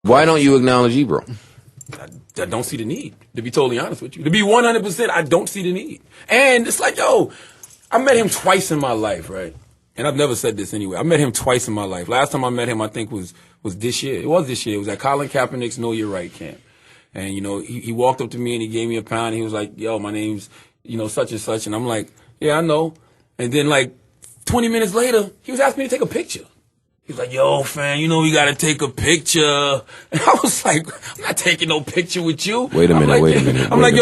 Why don't you acknowledge Ebro? I don't see the need, to be totally honest with you. To be 100%, I don't see the need. And it's like, yo, I met him twice in my life, right? And I've never said this anyway. I met him twice in my life. Last time I met him, I think was this year. It was this year. It was at Colin Kaepernick's Know Your Right camp. And, you know, he walked up to me and he gave me a pound. And he was like, yo, my name's, you know, such and such. And I'm like, yeah, I know. And then like 20 minutes later, he was asking me to take a picture. He was like, yo, fam, you know we got to take a picture. And I was like, I'm not taking no picture with you. Wait a minute. I'm like,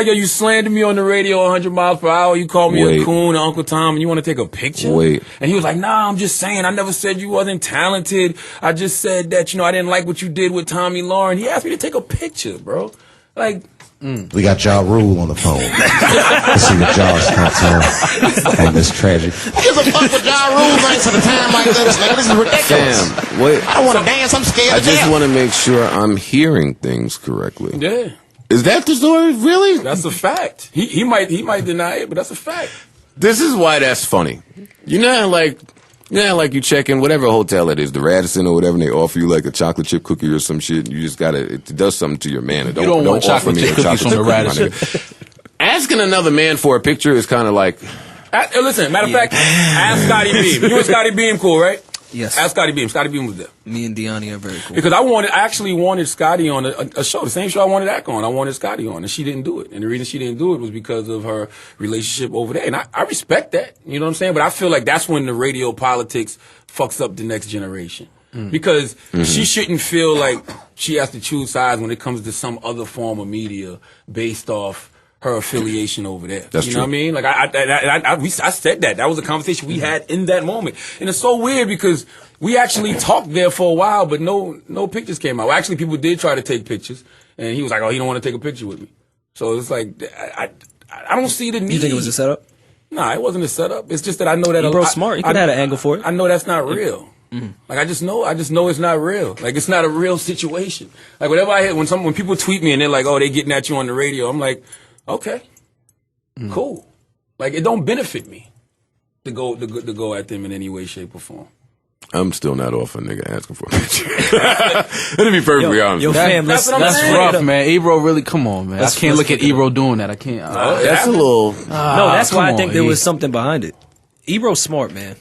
yo, you slandered me on the radio 100 miles per hour. You called me a coon, Uncle Tom, and you want to take a picture? Wait. And he was like, nah, I'm just saying. I never said you wasn't talented. I just said that, you know, I didn't like what you did with Tommy Lauren. He asked me to take a picture, bro. Like, we got Ja Rule on the phone. Let's see what Ja's thoughts on this tragedy. Who gives a fuck what Ja Rule thinks at a time like this, man? This is ridiculous. Damn, wait. I want to dance. I'm scared. I just want to make sure I'm hearing things correctly. yeah, Is that the story? Really? that's a fact. He might deny it, but that's a fact. This is why that's funny. You know how like you check in whatever hotel it is, the Radisson or whatever, and they offer you like a chocolate chip cookie or some shit. You just it does something to your man. You don't want chocolate chip cookies from the Radisson. Asking another man for a picture is kind of like. Listen, matter of fact, ask Scotty Beam. You and Scotty Beam cool, right? Yes. Ask Scotty Beam. Scotty Beam was there. Me and Deani are very cool. Because I actually wanted Scotty on a show, the same show I wanted Ak on. I wanted Scotty on, and she didn't do it. And the reason she didn't do it was because of her relationship over there. And I respect that, you know what I'm saying? But I feel like that's when the radio politics fucks up the next generation. Because she shouldn't feel like she has to choose sides when it comes to some other form of media based off her affiliation over there. That's you true. know what I mean? Like I said that. That was a conversation we had in that moment. And it's so weird because we actually talked there for a while, but no pictures came out. Well, actually, people did try to take pictures, and he was like, "Oh, he don't want to take a picture with me." So it's like I don't see the need. You think it was a setup? Nah, it wasn't a setup. It's just that I know that Ebro's smart. He could have had an angle for it. I know that's not real. Like I just know it's not real. Like it's not a real situation. Like whatever I hear when people tweet me and they're like, "Oh, they getting at you on the radio," I'm like, okay, cool. Like it don't benefit me to go at them in any way, shape, or form. I'm still not off a nigga asking for a picture. Let me be perfectly honest. Yo, fam, That's what I'm That's saying. rough, man. Ebro really, come on, man. I can't look at Ebro doing that. I can't. That's a little. No, that's why I think there he- was something behind it. Ebro's smart, man.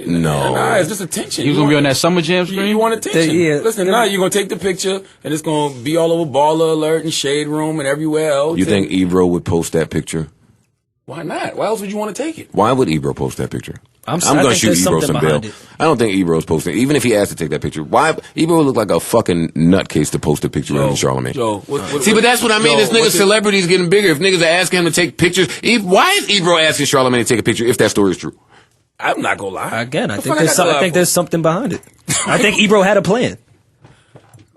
No. Nah, it's just attention. He was going to be on that Summer Jam screen? You want attention. Yeah. Listen, now you're going to take the picture, and it's going to be all over Baller Alert and Shade Room and everywhere else. You think Ebro would post that picture? Why not? Why else would you want to take it? Why would Ebro post that picture? I going to think shoot there's Ebro something some bail. behind it. I don't think Ebro's posting. Even if he asked to take that picture, why Ebro would look like a fucking nutcase to post a picture of Charlamagne. Joe, See, but that's what I mean. This nigga's what's it- celebrity's getting bigger. If niggas are asking him to take pictures, why is Ebro asking Charlamagne to take a picture if that story is true? I'm not gonna lie. Again, I The think fuck I think there's something behind it. I think Ebro had a plan.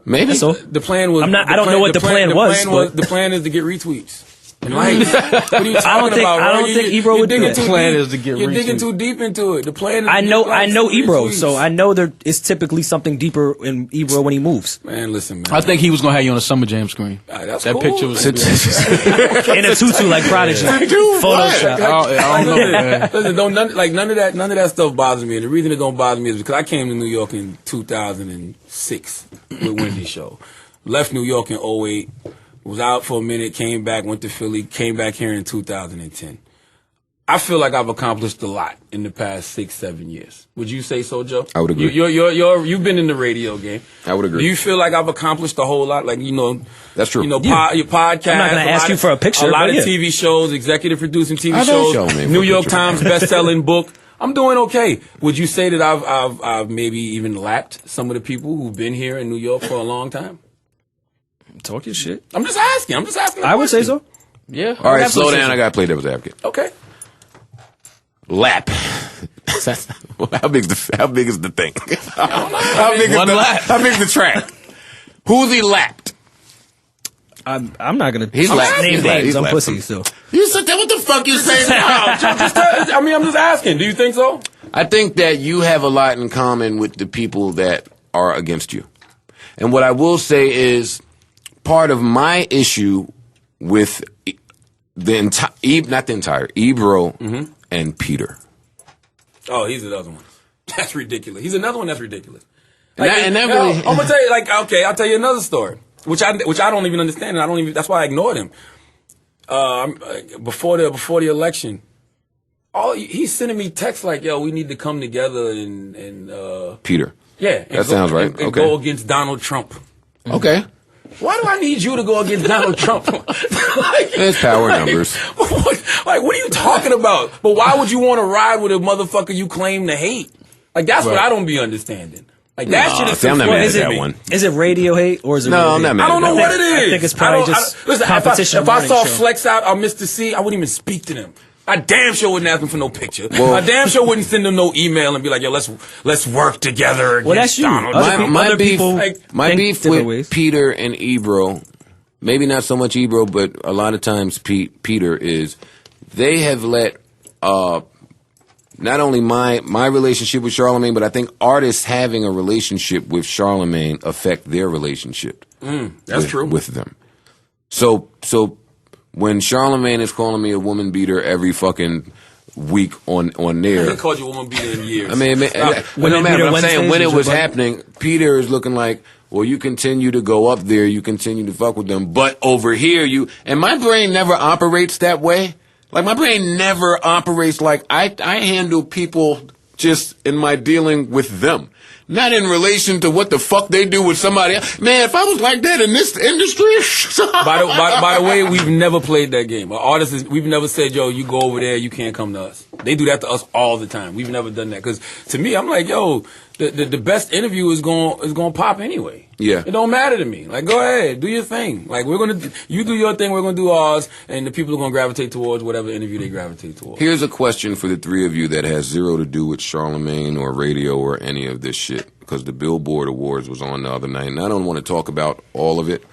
Maybe. So The plan was. I don't know what the plan was, but- The plan is to get retweets. And likes. What are you talking about? I don't think Ebro would do that. The plan is to get You're digging retweets. too deep into it. The plan is I to know get likes and Ebro, retweets. so I know there is typically something deeper in Ebro when he moves. Man, listen, man. I think he was going to have you on a Summer Jam screen. That's That cool. picture was... In a tutu like Prodigy. Photoshop. I don't know, man. Listen, none of that stuff bothers me. And the reason it don't bother me is because I came to New York in 2006 with Wendy's show. Left New York in 2008. Was out for a minute, came back, went to Philly, came back here in 2010. I feel like I've accomplished a lot in the past 6-7 years. Would you say so, Joe? I would agree. You've been in the radio game. I would agree. Do you feel like I've accomplished a whole lot? Like, That's true. your podcast. I'm not gonna ask you for a picture, A lot but of yeah. TV shows, executive producing TV I shows, don't show me for New a York picture. Times best-selling book. I'm doing okay. Would you say that I've maybe even lapped some of the people who've been here in New York for a long time? Talk your shit. I'm just asking. a I would say question. so. Yeah. All right, That's slow what down. it I got to play devil's advocate. Okay. Lap. How big is the thing? How big is One lap. How big is the track? Who's he lapped? I'm not gonna He's lapped. name He's lapped. names. He's I'm lapped. pussy still. You said that. What the fuck you saying? I'm just asking. Do you think so? I think that you have a lot in common with the people that are against you. And what I will say is part of my issue with Ebro and Peter. Oh, he's another one. That's ridiculous. He's another one that's ridiculous. And that really, I'm gonna tell you, like, okay, I'll tell you another story, which I don't even understand, and that's why I ignored him. Before the election, he's sending me texts like, "Yo, we need to come together and Peter. Yeah, that sounds right. And go against Donald Trump." Okay. Why do I need you to go against Donald Trump? There's power numbers. What are you talking about? But why would you want to ride with a motherfucker you claim to hate? Like, that's what I don't be understanding. Like, that shit is I'm not mad at that one. Is it radio hate or is it? No, I'm not mad. I don't know what it is. I think it's probably just competition. If I saw Flex out or Mr. C, I wouldn't even speak to them. I damn sure wouldn't ask him for no picture. I damn sure wouldn't send them no email and be like, "Yo, let's work together." Well, that's you. Donald. My beef with ways. Peter and Ebro, maybe not so much Ebro, but a lot of times Peter is, they have let not only my relationship with Charlamagne, but I think artists having a relationship with Charlamagne affect their relationship. That's true with them. So when Charlamagne is calling me a woman beater every fucking week on there, I haven't called you a woman beater in years. I mean, no matter. I'm saying when it was happening, Peter is looking like, well, you continue to go up there, you continue to fuck with them, but over here and my brain never operates that way. Like, my brain never operates like I handle people just in my dealing with them. Not in relation to what the fuck they do with somebody else. Man, if I was like that in this industry... By the way, we've never played that game. Our artists, we've never said, "Yo, you go over there, you can't come to us." They do that to us all the time. We've never done that. Because to me, I'm like, yo, the best interview is going pop anyway. Yeah. It don't matter to me. Like, go ahead, do your thing. Like, you do your thing, we're going to do ours, and the people are going to gravitate towards whatever interview they gravitate towards. Here's a question for the three of you that has zero to do with Charlamagne or radio or any of this shit, because the Billboard Awards was on the other night, and I don't want to talk about all of it.